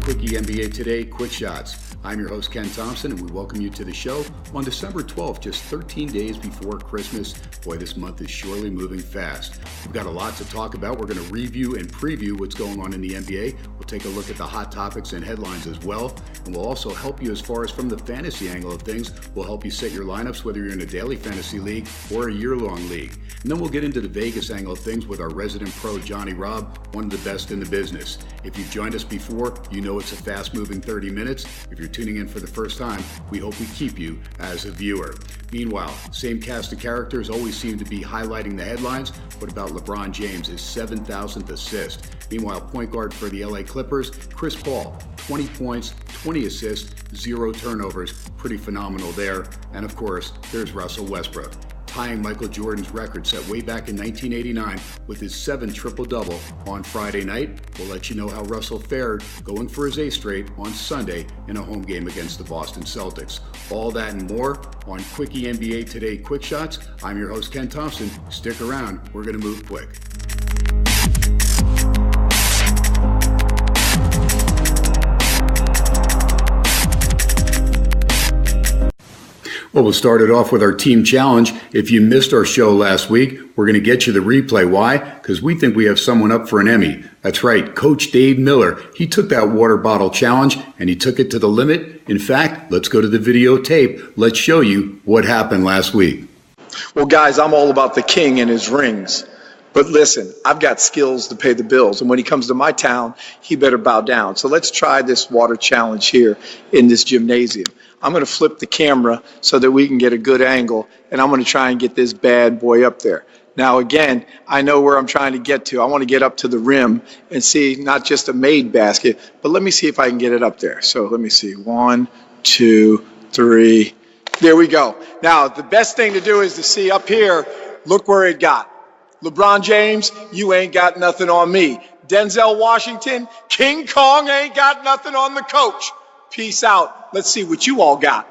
Quickie NBA Today Quick Shots. I'm your host, Ken Thompson, and we welcome you to the show on December 12th, just 13 days before Christmas. Boy, this month is surely moving fast. We've got a lot to talk about. We're going to review and preview what's going on in the NBA. We'll take a look at the hot topics and headlines as well, and we'll also help you as far as from the fantasy angle of things. We'll help you set your lineups, whether you're in a daily fantasy league or a year-long league. And then we'll get into the Vegas angle of things with our resident pro, Johnny Robb, one of the best in the business. If you've joined us before, you know it's a fast-moving 30 minutes. If you're tuning in for the first time, we hope we keep you as a viewer. Meanwhile, same cast of characters always seem to be highlighting the headlines. What about LeBron James, his 7,000th assist? Meanwhile, point guard for the LA Clippers, Chris Paul, 20 points, 20 assists, 0 turnovers. Pretty phenomenal there. And of course, there's Russell Westbrook, tying Michael Jordan's record set way back in 1989 with his 7 triple-double on Friday night. We'll let you know how Russell fared going for his 8th straight on Sunday in a home game against the Boston Celtics. All that and more on Quickie NBA Today Quick Shots. I'm your host, Ken Thompson. Stick around. We're going to move quick. Well, we'll start it off with our team challenge. If you missed our show last week, we're going to get you the replay. Why? Because we think we have someone up for an Emmy. That's right, Coach Dave Miller. He took that water bottle challenge and he took it to the limit. In fact, let's go to the videotape. Let's show you what happened last week. Well, guys, I'm all about the king and his rings. But listen, I've got skills to pay the bills. And when he comes to my town, he better bow down. So let's try this water challenge here in this gymnasium. I'm going to flip the camera so that we can get a good angle, and I'm going to try and get this bad boy up there. Now, again, I know where I'm trying to get to. I want to get up to the rim and see not just a made basket, but let me see if I can get it up there. So let me see. 1, 2, 3. There we go. Now, the best thing to do is to see up here, look where it got. LeBron James, you ain't got nothing on me. Denzel Washington, King Kong ain't got nothing on the coach. Peace out. Let's see what you all got.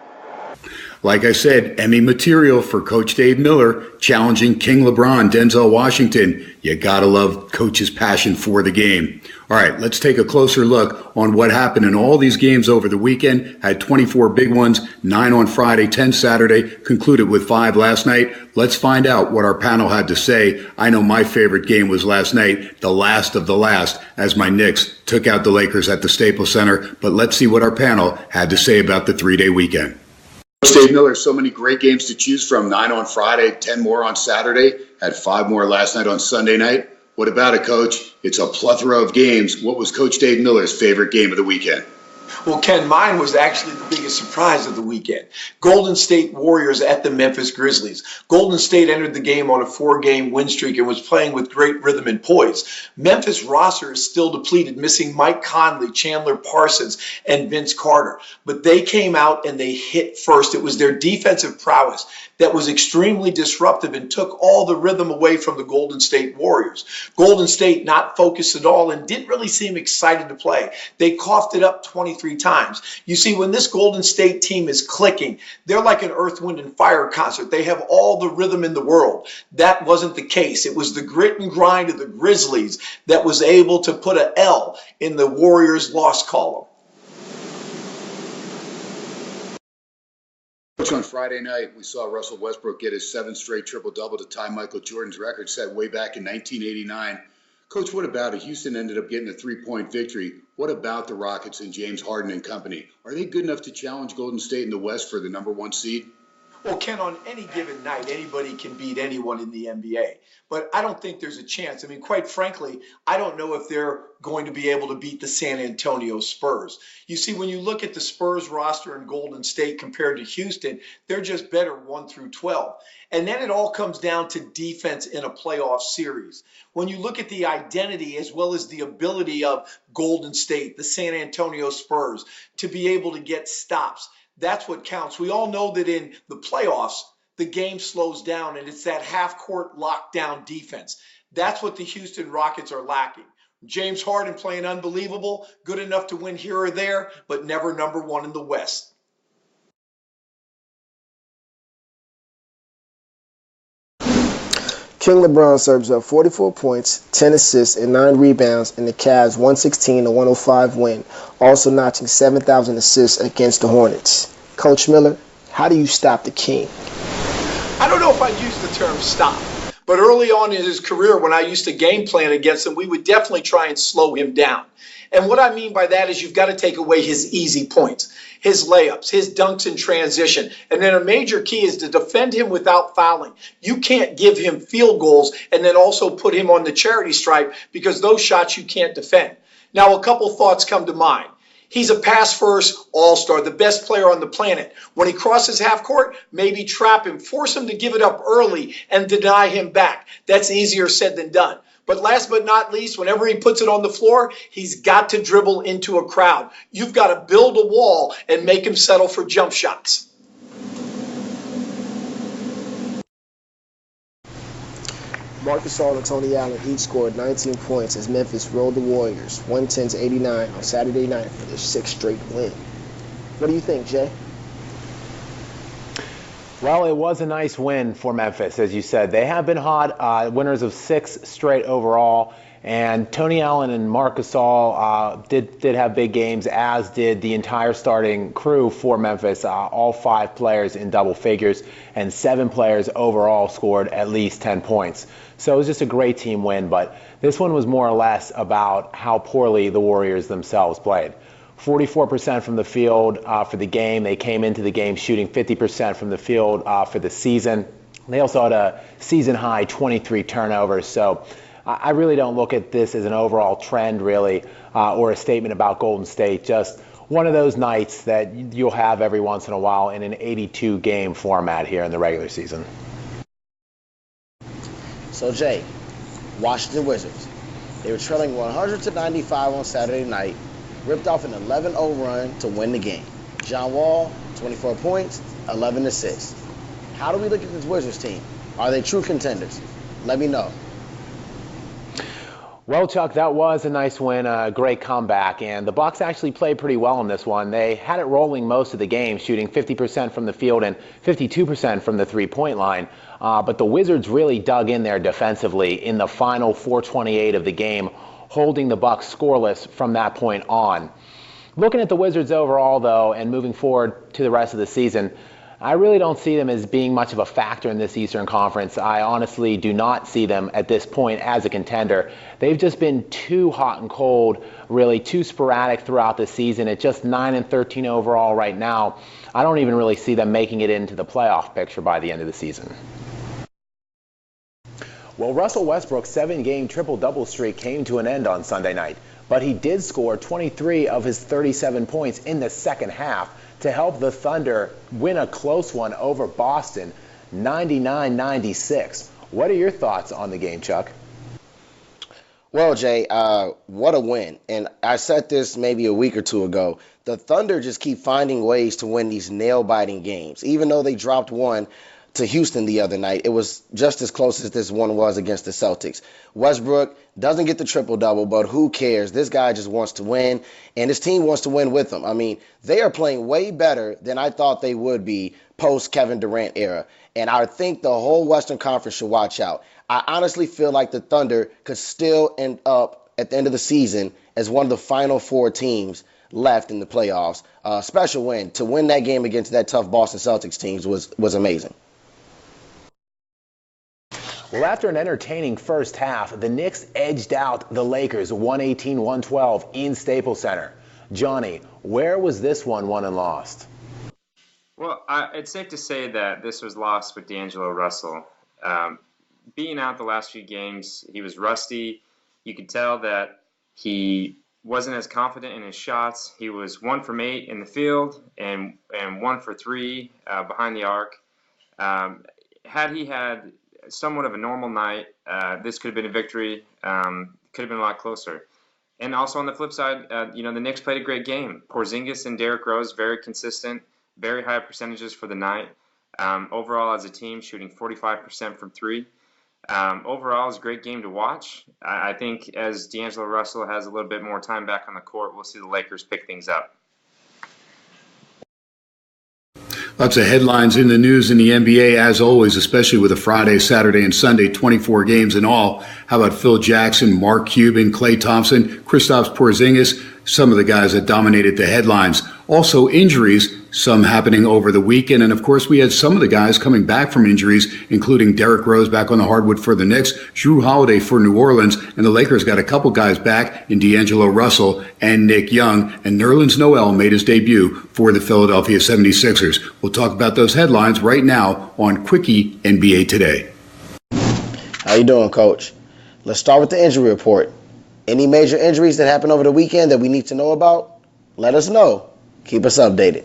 Like I said, Emmy material for Coach Dave Miller challenging King LeBron, Denzel Washington. You gotta love Coach's passion for the game. All right, let's take a closer look on what happened in all these games over the weekend. Had 24 big ones, 9 on Friday, 10 Saturday, concluded with 5 last night. Let's find out what our panel had to say. I know my favorite game was last night, the last of the last, as my Knicks took out the Lakers at the Staples Center. But let's see what our panel had to say about the 3-day weekend. Coach Dave Miller, so many great games to choose from. 9 on Friday, 10 more on Saturday, had 5 more last night on Sunday night. What about it, Coach? It's a plethora of games. What was Coach Dave Miller's favorite game of the weekend? Well, Ken, mine was actually the biggest surprise of the weekend. Golden State Warriors at the Memphis Grizzlies. Golden State entered the game on a 4-game win streak and was playing with great rhythm and poise. Memphis roster is still depleted, missing Mike Conley, Chandler Parsons, and Vince Carter. But they came out and they hit first. It was their defensive prowess that was extremely disruptive and took all the rhythm away from the Golden State Warriors. Golden State not focused at all and didn't really seem excited to play. They coughed it up 23 times. You see, when this Golden State team is clicking, they're like an Earth, Wind, and Fire concert. They have all the rhythm in the world. That wasn't the case. It was the grit and grind of the Grizzlies that was able to put an L in the Warriors' loss column. On Friday night, we saw Russell Westbrook get his 7th straight triple-double to tie Michael Jordan's record set way back in 1989. Coach, what about it? Houston ended up getting a 3-point victory. What about the Rockets and James Harden and company? Are they good enough to challenge Golden State in the West for the number 1 seed? Well, Ken, on any given night, anybody can beat anyone in the NBA. But I don't think there's a chance. I mean, quite frankly, I don't know if they're going to be able to beat the San Antonio Spurs. You see, when you look at the Spurs roster in Golden State compared to Houston, they're just better 1 through 12. And then it all comes down to defense in a playoff series. When you look at the identity as well as the ability of Golden State, the San Antonio Spurs, to be able to get stops, that's what counts. We all know that in the playoffs, the game slows down, and it's that half-court lockdown defense. That's what the Houston Rockets are lacking. James Harden playing unbelievable, good enough to win here or there, but never number 1 in the West. King LeBron serves up 44 points, 10 assists, and 9 rebounds in the Cavs' 116-105 win, also notching 7,000 assists against the Hornets. Coach Miller, how do you stop the King? I don't know if I'd use the term stop, but early on in his career, when I used to game plan against him, we would definitely try and slow him down. And what I mean by that is you've got to take away his easy points, his layups, his dunks in transition. And then a major key is to defend him without fouling. You can't give him field goals and then also put him on the charity stripe, because those shots you can't defend. Now, a couple thoughts come to mind. He's a pass-first all-star, the best player on the planet. When he crosses half court, maybe trap him, force him to give it up early and deny him back. That's easier said than done. But last but not least, whenever he puts it on the floor, he's got to dribble into a crowd. You've got to build a wall and make him settle for jump shots. Marc Gasol and Tony Allen each scored 19 points as Memphis rolled the Warriors 110-89 on Saturday night for their 6th straight win. What do you think, Jay? Well, it was a nice win for Memphis, as you said. They have been hot, winners of 6 straight overall. And Tony Allen and Marc Gasol did have big games, as did the entire starting crew for Memphis. All 5 players in double figures, and 7 players overall scored at least 10 points. So it was just a great team win, but this one was more or less about how poorly the Warriors themselves played. 44% from the field for the game. They came into the game shooting 50% from the field for the season. They also had a season-high 23 turnovers. So I really don't look at this as an overall trend, really, or a statement about Golden State. Just one of those nights that you'll have every once in a while in an 82-game format here in the regular season. So, Jay, Washington Wizards. They were trailing 100-95 on Saturday night, ripped off an 11-0 run to win the game. John Wall, 24 points, 11 assists. How do we look at this Wizards team? Are they true contenders? Let me know. Well, Chuck, that was a nice win, a great comeback, and the Bucks actually played pretty well in this one. They had it rolling most of the game, shooting 50% from the field and 52% from the three-point line. But the Wizards really dug in there defensively in the final 4:28 of the game, holding the Bucks scoreless from that point on. Looking at the Wizards overall, though, and moving forward to the rest of the season, I really don't see them as being much of a factor in this Eastern Conference. I honestly do not see them at this point as a contender. They've just been too hot and cold, really too sporadic throughout the season. At just 9-13 overall right now, I don't even really see them making it into the playoff picture by the end of the season. Well, Russell Westbrook's 7-game triple-double streak came to an end on Sunday night, but he did score 23 of his 37 points in the second half to help the Thunder win a close one over Boston, 99-96. What are your thoughts on the game, Chuck? Well, Jay, what a win. And I said this maybe a week or two ago. The Thunder just keep finding ways to win these nail-biting games. Even though they dropped one to Houston the other night, it was just as close as this one was against the Celtics. Westbrook doesn't get the triple-double, but who cares? This guy just wants to win, and his team wants to win with him. I mean, they are playing way better than I thought they would be post-Kevin Durant era, and I think the whole Western Conference should watch out. I honestly feel like the Thunder could still end up at the end of the season as one of the final 4 teams left in the playoffs. Special win. To win that game against that tough Boston Celtics teams was amazing. Well, after an entertaining first half, the Knicks edged out the Lakers 118-112 in Staples Center. Johnny, where was this one won and lost? Well, it's safe to say that this was lost with D'Angelo Russell. Being out the last few games, he was rusty. You could tell that he wasn't as confident in his shots. He was 1 from 8 in the field and 1 for 3 behind the arc. Had he had somewhat of a normal night, this could have been a victory, could have been a lot closer. And also on the flip side, the Knicks played a great game. Porzingis and Derrick Rose, very consistent, very high percentages for the night. Overall, as a team, shooting 45% from 3. Overall, it's a great game to watch. I think as D'Angelo Russell has a little bit more time back on the court, we'll see the Lakers pick things up. Lots of headlines in the news in the NBA, as always, especially with a Friday, Saturday, and Sunday, 24 games in all. How about Phil Jackson, Mark Cuban, Klay Thompson, Kristaps Porzingis, some of the guys that dominated the headlines. Also injuries, some happening over the weekend. And, of course, we had some of the guys coming back from injuries, including Derrick Rose back on the hardwood for the Knicks, Jrue Holiday for New Orleans, and the Lakers got a couple guys back in D'Angelo Russell and Nick Young, and Nerlens Noel made his debut for the Philadelphia 76ers. We'll talk about those headlines right now on Quickie NBA Today. How you doing, Coach? Let's start with the injury report. Any major injuries that happened over the weekend that we need to know about? Let us know. Keep us updated.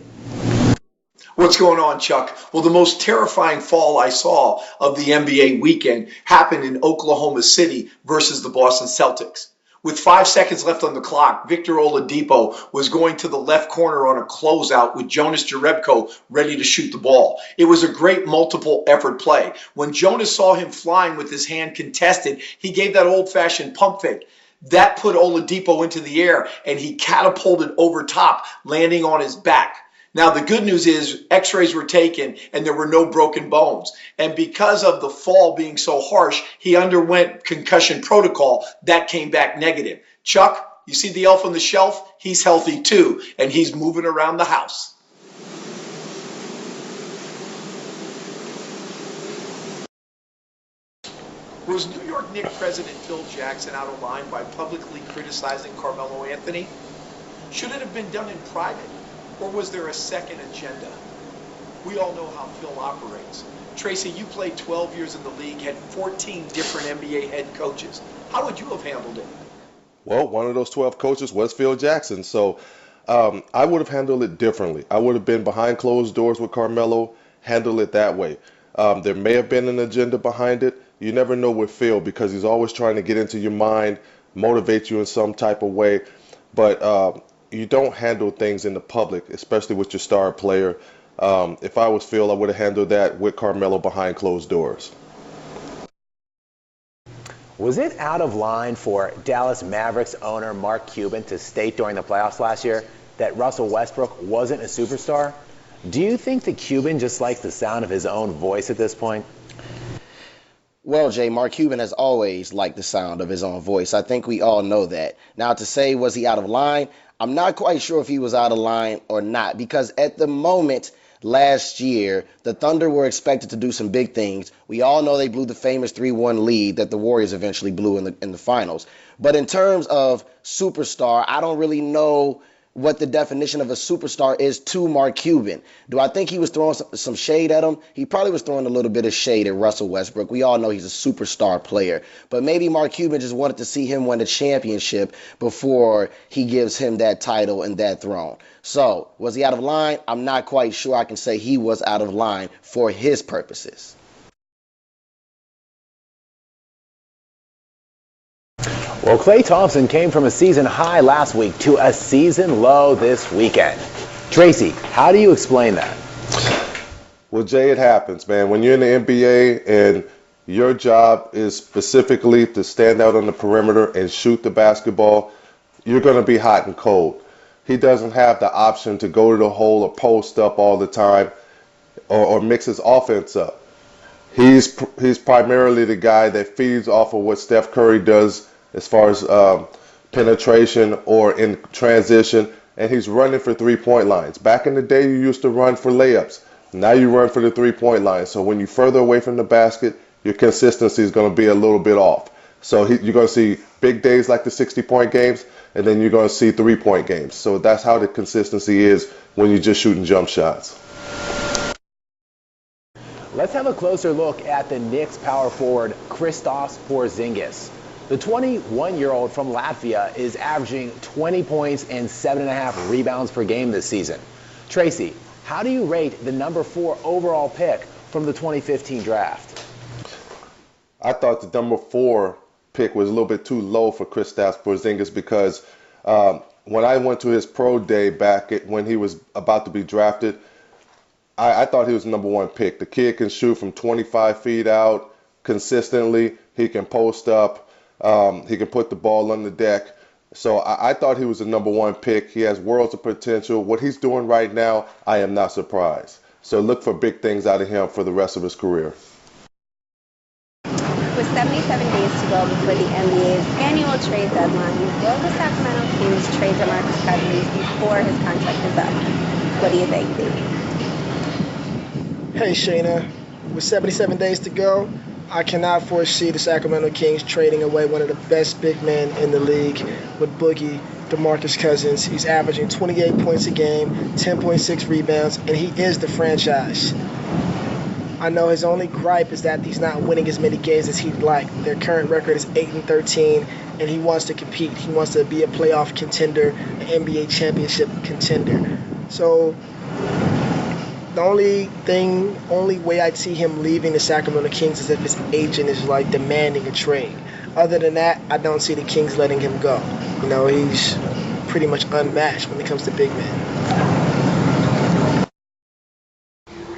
What's going on, Chuck? Well, the most terrifying fall I saw of the NBA weekend happened in Oklahoma City versus the Boston Celtics. With 5 seconds left on the clock, Victor Oladipo was going to the left corner on a closeout with Jonas Jerebko ready to shoot the ball. It was a great multiple effort play. When Jonas saw him flying with his hand contested, he gave that old-fashioned pump fake. That put Oladipo into the air, and he catapulted over top, landing on his back. Now, the good news is x-rays were taken and there were no broken bones. And because of the fall being so harsh, he underwent concussion protocol. That came back negative. Chuck, you see the elf on the shelf? He's healthy too, and he's moving around the house. Was New York Knicks president Phil Jackson out of line by publicly criticizing Carmelo Anthony? Should it have been done in private? Or was there a second agenda? We all know how Phil operates. Tracy, you played 12 years in the league, had 14 different NBA head coaches. How would you have handled it? Well, one of those 12 coaches was Phil Jackson, so I would have handled it differently. I would have been behind closed doors with Carmelo, handled it that way. There may have been an agenda behind it. You never know with Phil because he's always trying to get into your mind, motivate you in some type of way. But you don't handle things in the public, especially with your star player. If I was Phil, I would have handled that with Carmelo behind closed doors. Was it out of line for Dallas Mavericks owner Mark Cuban to state during the playoffs last year that Russell Westbrook wasn't a superstar? Do you think that Cuban just likes the sound of his own voice at this point? Well, Jay, Mark Cuban has always liked the sound of his own voice. I think we all know that. Now, to say was he out of line, I'm not quite sure if he was out of line or not, because at the moment last year, the Thunder were expected to do some big things. We all know they blew the famous 3-1 lead that the Warriors eventually blew in the finals. But in terms of superstar, I don't really know what the definition of a superstar is to Mark Cuban. Do I think he was throwing some shade at him? He probably was throwing a little bit of shade at Russell Westbrook. We all know he's a superstar player. But maybe Mark Cuban just wanted to see him win a championship before he gives him that title and that throne. So, was he out of line? I'm not quite sure I can say he was out of line for his purposes. Well, Klay Thompson came from a season high last week to a season low this weekend. Tracy, how do you explain that? Well, Jay, it happens, man. When you're in the NBA and your job is specifically to stand out on the perimeter and shoot the basketball, you're going to be hot and cold. He doesn't have the option to go to the hole or post up all the time or mix his offense up. He's primarily the guy that feeds off of what Steph Curry does as far as penetration or in transition, and he's running for three-point lines. Back in the day, you used to run for layups. Now you run for the three-point line. So when you're further away from the basket, your consistency is going to be a little bit off. So you're going to see big days like the 60-point games, and then you're going to see three-point games. So that's how the consistency is when you're just shooting jump shots. Let's have a closer look at the Knicks power forward, Kristaps Porzingis. The 21-year-old from Latvia is averaging 20 points and 7.5 rebounds per game this season. Tracy, how do you rate the number 4 overall pick from the 2015 draft? I thought the number 4 pick was a little bit too low for Kristaps Porzingis because when I went to his pro day back when he was about to be drafted, I thought he was the number 1 pick. The kid can shoot from 25 feet out consistently. He can post up. He can put the ball on the deck. So I thought he was the number 1 pick. He has worlds of potential. What he's doing right now, I am not surprised. So look for big things out of him for the rest of his career. With 77 days to go before the NBA's annual trade deadline, will the Sacramento Kings trade DeMarcus Cousins before his contract is up? What do you think, Dave? Hey, Shayna. With 77 days to go, I cannot foresee the Sacramento Kings trading away one of the best big men in the league with Boogie DeMarcus Cousins. He's averaging 28 points a game, 10.6 rebounds, and he is the franchise. I know his only gripe is that he's not winning as many games as he'd like. Their current record is 8-13, and he wants to compete. He wants to be a playoff contender, an NBA championship contender. So the only way I'd see him leaving the Sacramento Kings is if his agent is like demanding a trade. Other than that, I don't see the Kings letting him go. You know, he's pretty much unmatched when it comes to big men.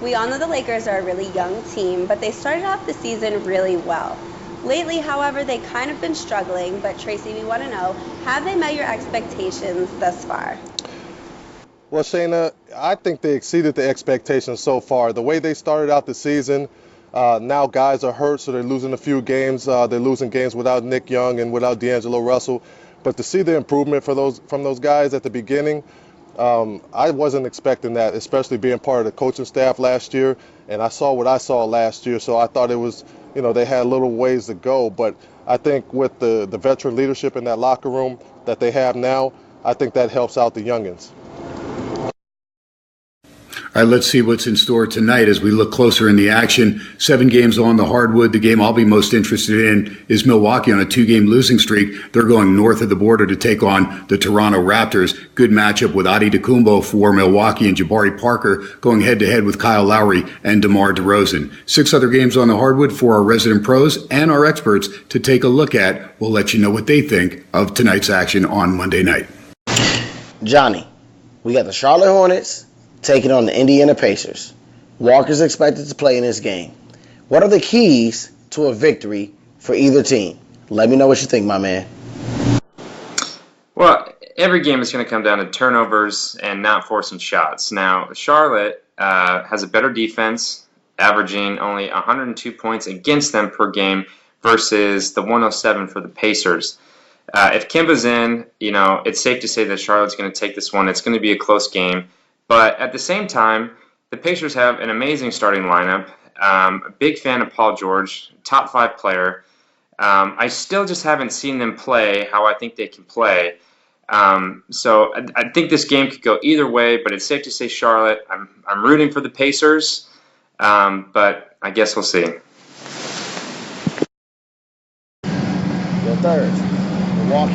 We all know the Lakers are a really young team, but they started off the season really well. Lately, however, they kind of been struggling, but Tracy, we want to know, have they met your expectations thus far? Well, Shayna, I think they exceeded the expectations so far. The way they started out the season, now guys are hurt, so they're losing a few games. They're losing games without Nick Young and without D'Angelo Russell. But to see the improvement from those guys at the beginning, I wasn't expecting that, especially being part of the coaching staff last year. And I saw what I saw last year, so I thought it was, they had a little ways to go. But I think with the veteran leadership in that locker room that they have now, I think that helps out the youngins. All right, let's see what's in store tonight as we look closer in the action. 7 games on the hardwood. The game I'll be most interested in is Milwaukee on a 2-game losing streak. They're going north of the border to take on the Toronto Raptors. Good matchup with Adi Antetokounmpo for Milwaukee and Jabari Parker going head-to-head with Kyle Lowry and DeMar DeRozan. 6 other games on the hardwood for our resident pros and our experts to take a look at. We'll let you know what they think of tonight's action on Monday night. Johnny, we got the Charlotte Hornets taking on the Indiana Pacers. Walker's expected to play in this game. What are the keys to a victory for either team? Let me know what you think, my man. Well, every game is going to come down to turnovers and not forcing shots. Now, Charlotte has a better defense, averaging only 102 points against them per game versus the 107 for the Pacers. If Kemba's in, it's safe to say that Charlotte's going to take this one. It's going to be a close game. But at the same time, the Pacers have an amazing starting lineup. A big fan of Paul George, top 5 player. I still just haven't seen them play how I think they can play. So I think this game could go either way, but it's safe to say Charlotte. I'm rooting for the Pacers, but I guess we'll see. Your third, Milwaukee,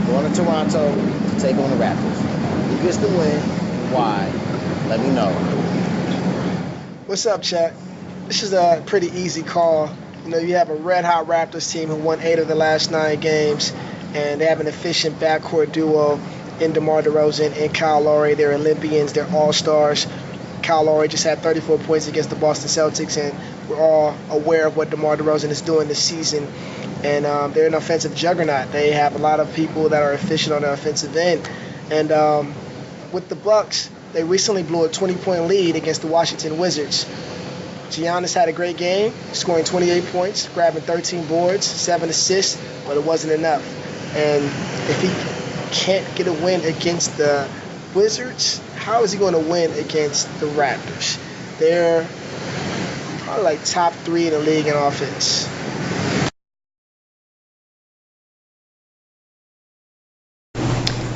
going to Toronto to take on the Raptors. Who gets the win? Why? Let me know. What's up, chat? This is a pretty easy call. You have a red-hot Raptors team who won 8 of the last 9 games, and they have an efficient backcourt duo in DeMar DeRozan and Kyle Lowry. They're Olympians. They're all-stars. Kyle Lowry just had 34 points against the Boston Celtics, and we're all aware of what DeMar DeRozan is doing this season. And they're an offensive juggernaut. They have a lot of people that are efficient on the offensive end. And with the Bucks, they recently blew a 20-point lead against the Washington Wizards. Giannis had a great game, scoring 28 points, grabbing 13 boards, 7 assists, but it wasn't enough. And if he can't get a win against the Wizards, how is he going to win against the Raptors? They're probably like top 3 in the league in offense.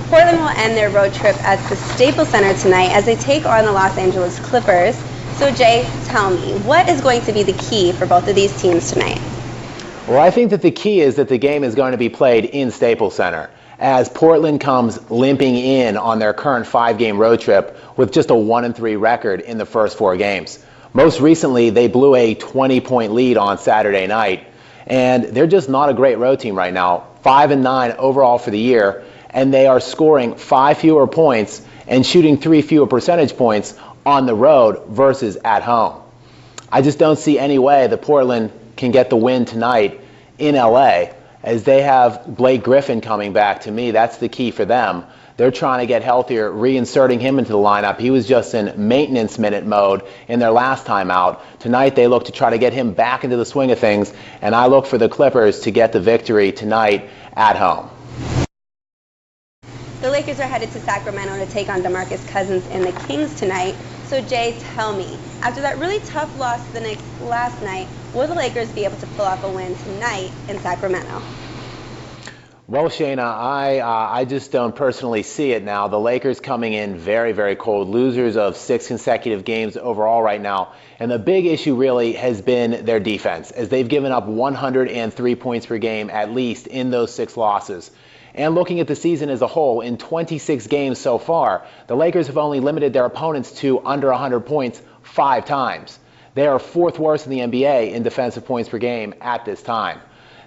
Portland will end their road trip at the Staples Center tonight as they take on the Los Angeles Clippers. So Jay, tell me, what is going to be the key for both of these teams tonight? Well, I think that the key is that the game is going to be played in Staples Center as Portland comes limping in on their current 5-game road trip with just a 1-3 record in the first 4 games. Most recently, they blew a 20-point lead on Saturday night, and they're just not a great road team right now. 5-9 overall for the year, and they are scoring 5 fewer points and shooting 3 fewer percentage points on the road versus at home. I just don't see any way that Portland can get the win tonight in LA. as they have Blake Griffin coming back. To me, that's the key for them. They're trying to get healthier, reinserting him into the lineup. He was just in maintenance minute mode in their last time out. Tonight, they look to try to get him back into the swing of things, and I look for the Clippers to get the victory tonight at home. The Lakers are headed to Sacramento to take on DeMarcus Cousins and the Kings tonight. So Jay, tell me, after that really tough loss to the Knicks last night, will the Lakers be able to pull off a win tonight in Sacramento? Well, Shayna, I just don't personally see it now. The Lakers coming in very, very cold, losers of 6 consecutive games overall right now. And the big issue really has been their defense, as they've given up 103 points per game at least in those 6 losses. And looking at the season as a whole, in 26 games so far, the Lakers have only limited their opponents to under 100 points 5 times. They are 4th worst in the NBA in defensive points per game at this time.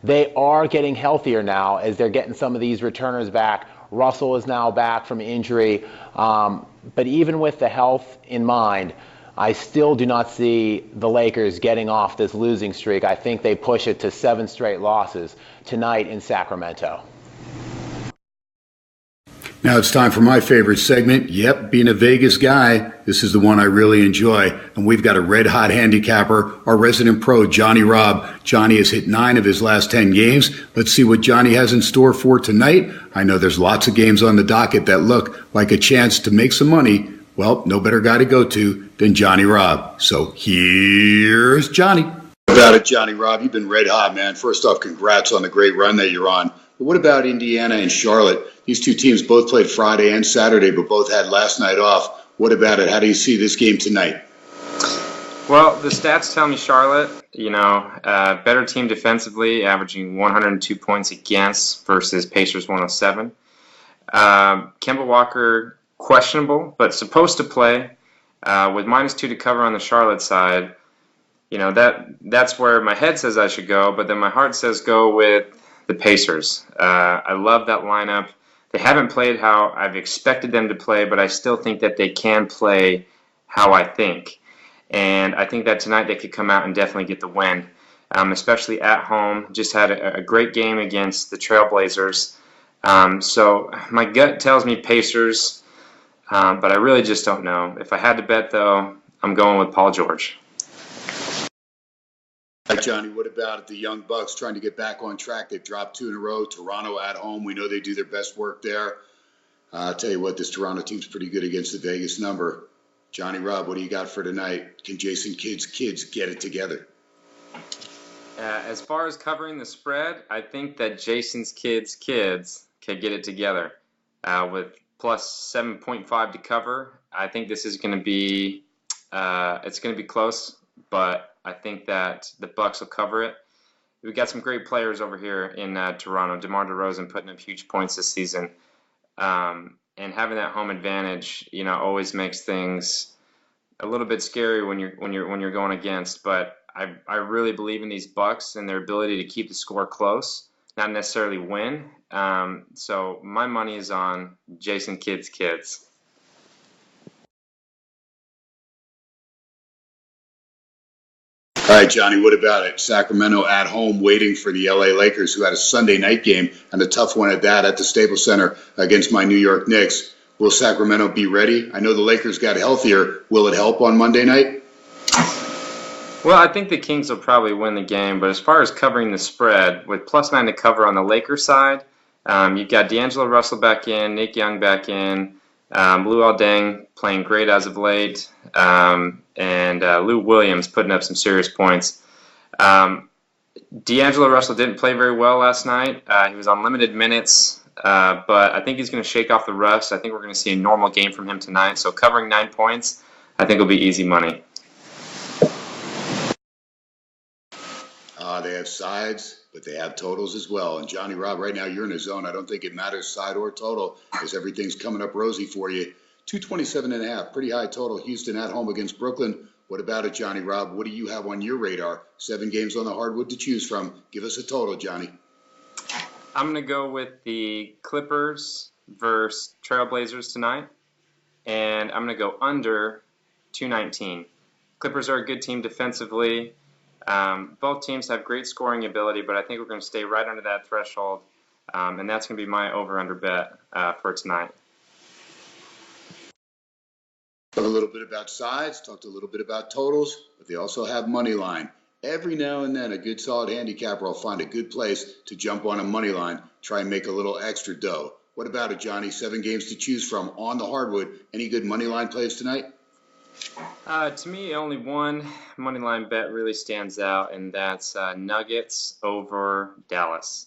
They are getting healthier now as they're getting some of these returners back. Russell is now back from injury. But even with the health in mind, I still do not see the Lakers getting off this losing streak. I think they push it to 7 straight losses tonight in Sacramento. Now it's time for my favorite segment. Yep, being a Vegas guy, this is the one I really enjoy. And we've got a red-hot handicapper, our resident pro, Johnny Robb. Johnny has hit 9 of his last 10 games. Let's see what Johnny has in store for tonight. I know there's lots of games on the docket that look like a chance to make some money. Well, no better guy to go to than Johnny Robb. So here's Johnny. What about it, Johnny Robb? You've been red hot, man. First off, congrats on the great run that you're on. But what about Indiana and Charlotte? These two teams both played Friday and Saturday, but both had last night off. What about it? How do you see this game tonight? Well, the stats tell me Charlotte, better team defensively, averaging 102 points against versus Pacers 107. Kemba Walker, questionable, but supposed to play. With -2 to cover on the Charlotte side, that's where my head says I should go, but then my heart says go with the Pacers. I love that lineup. They haven't played how I've expected them to play, but I still think that they can play how I think. And I think that tonight they could come out and definitely get the win, especially at home. Just had a great game against the Trailblazers. So my gut tells me Pacers, but I really just don't know. If I had to bet, though, I'm going with Paul George. All right, Johnny, what about the Young Bucks trying to get back on track? They've dropped 2 in a row. Toronto at home. We know they do their best work there. I'll tell you what, this Toronto team's pretty good against the Vegas number. Johnny Robb, what do you got for tonight? Can Jason Kidd's kids get it together? As far as covering the spread, I think that Jason's kids can get it together. With plus 7.5 to cover, I think this is going to be it's going to be close, but I think that the Bucks will cover it. We've got some great players over here in Toronto. DeMar DeRozan putting up huge points this season, and having that home advantage, always makes things a little bit scary when you're going against. But I really believe in these Bucks and their ability to keep the score close, not necessarily win. So my money is on Jason Kidd's kids. All right, Johnny, what about it? Sacramento at home waiting for the LA Lakers, who had a Sunday night game, and a tough one at that, at the Staples Center against my New York Knicks. Will Sacramento be ready? I know the Lakers got healthier. Will it help on Monday night? Well, I think the Kings will probably win the game, but as far as covering the spread, with +9 to cover on the Lakers side, you've got D'Angelo Russell back in, Nick Young back in, Lou Aldeng playing great as of late, and Lou Williams putting up some serious points. D'Angelo Russell didn't play very well last night. He was on limited minutes, but I think he's going to shake off the rust. I think we're going to see a normal game from him tonight. So covering 9 points, I think will be easy money. They have sides, but they have totals as well. And Johnny Robb, right now you're in a zone. I don't think it matters side or total, because everything's coming up rosy for you. 227.5, pretty high total. Houston at home against Brooklyn. What about it, Johnny Robb? What do you have on your radar? 7 games on the hardwood to choose from. Give us a total, Johnny. I'm going to go with the Clippers versus Trailblazers tonight, and I'm going to go under 219. Clippers are a good team defensively. Both teams have great scoring ability, but I think we're going to stay right under that threshold, and that's going to be my over-under bet for tonight. Talked a little bit about sides, talked a little bit about totals, but they also have money line. Every now and then, a good solid handicapper will find a good place to jump on a money line, try and make a little extra dough. What about it, Johnny? 7 games to choose from on the hardwood. Any good money line plays tonight? To me, only one money line bet really stands out, and that's Nuggets over Dallas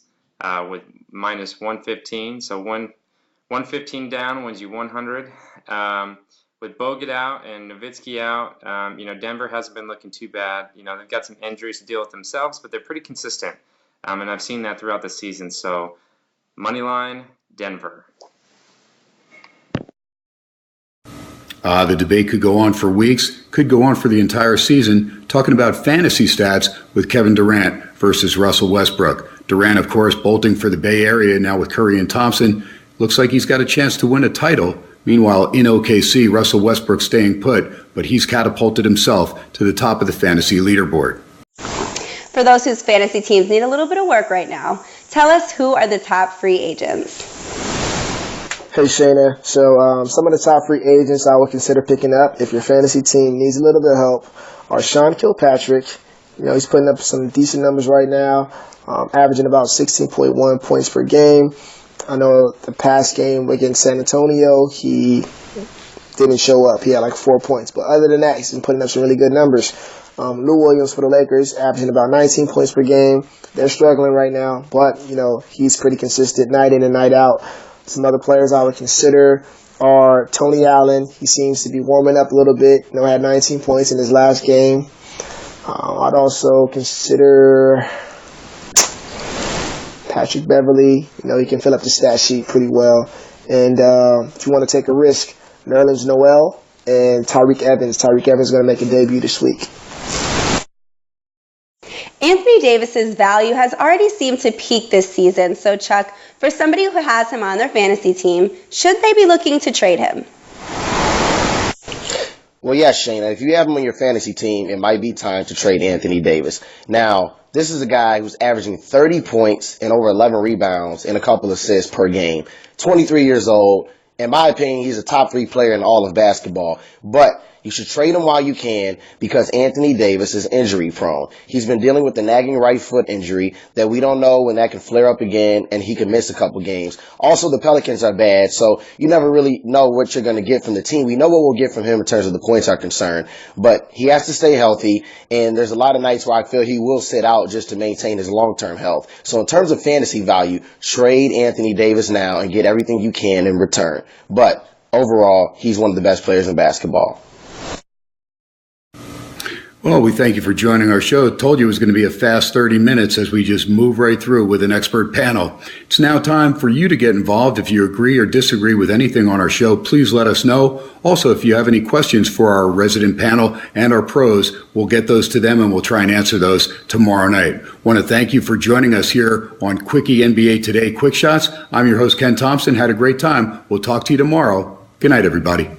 with minus 115. So 115 down wins you 100. With Bogut out and Nowitzki out, Denver hasn't been looking too bad. They've got some injuries to deal with themselves, but they're pretty consistent. And I've seen that throughout the season. So, money line, Denver. The debate could go on for weeks, could go on for the entire season, talking about fantasy stats with Kevin Durant versus Russell Westbrook. Durant, of course, bolting for the Bay Area now with Curry and Thompson. Looks like he's got a chance to win a title. Meanwhile, in OKC, Russell Westbrook staying put, but he's catapulted himself to the top of the fantasy leaderboard. For those whose fantasy teams need a little bit of work right now, tell us who are the top free agents. Hey Shayna, so some of the top free agents I would consider picking up if your fantasy team needs a little bit of help are Sean Kilpatrick. He's putting up some decent numbers right now, averaging about 16.1 points per game. I know the past game against San Antonio, he didn't show up. He had like 4 points. But other than that, he's been putting up some really good numbers. Lou Williams for the Lakers, averaging about 19 points per game. They're struggling right now, but, he's pretty consistent night in and night out. Some other players I would consider are Tony Allen. He seems to be warming up a little bit. Had 19 points in his last game. I'd also consider Patrick Beverly. He can fill up the stat sheet pretty well. And if you want to take a risk, Nerlens Noel and Tyreke Evans. Tyreke Evans is going to make a debut this week. Anthony Davis's value has already seemed to peak this season. So, Chuck, for somebody who has him on their fantasy team, should they be looking to trade him? Well, yes, Shayna. If you have him on your fantasy team, it might be time to trade Anthony Davis. Now, this is a guy who's averaging 30 points and over 11 rebounds and a couple assists per game. 23 years old. In my opinion, he's a top 3 player in all of basketball. But you should trade him while you can because Anthony Davis is injury prone. He's been dealing with the nagging right foot injury that we don't know when that can flare up again and he can miss a couple games. Also, the Pelicans are bad, so you never really know what you're going to get from the team. We know what we'll get from him in terms of the points are concerned, but he has to stay healthy, and there's a lot of nights where I feel he will sit out just to maintain his long-term health. So in terms of fantasy value, trade Anthony Davis now and get everything you can in return. But overall, he's one of the best players in basketball. Well, we thank you for joining our show. Told you it was going to be a fast 30 minutes as we just move right through with an expert panel. It's now time for you to get involved. If you agree or disagree with anything on our show, please let us know. Also, if you have any questions for our resident panel and our pros, we'll get those to them and we'll try and answer those tomorrow night. Want to thank you for joining us here on Quickie NBA Today Quick Shots. I'm your host, Ken Thompson. Had a great time. We'll talk to you tomorrow. Good night, everybody.